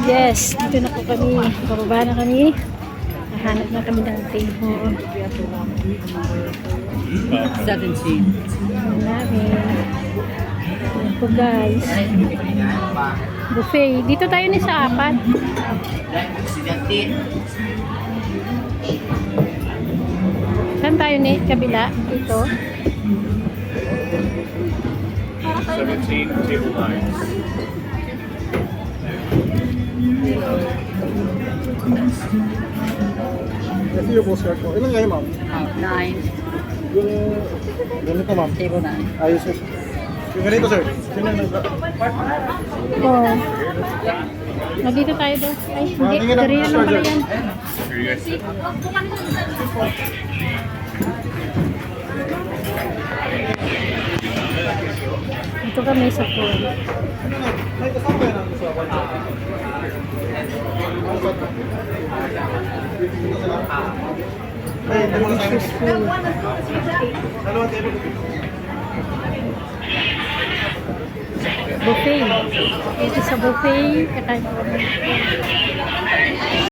Yes, dito na po kami. Bababa na kami. Nahanap na kami ng table. 17. Ang namin. Ayan po guys. Buffet. Dito tayo ni sa apat. Saan tayo ni? Kabila? Dito. 17, table 9. Ito yung postcard ko. Ilan kayo, ma'am? 9. Yung ganito, ma'am. Table 9. Ayos, sir. Yung ganito, sir. Sino yung Oh. Dito tayo daw. Ay, hindi. tingin ang Dari na lang pala yan. Here you guys sit. Dito kami sa pool. May kasama kayo namin sa one shot. Ay, ito muna sa amin. Dalawang table. Buffet. Ito sa buffet. Kakain ko.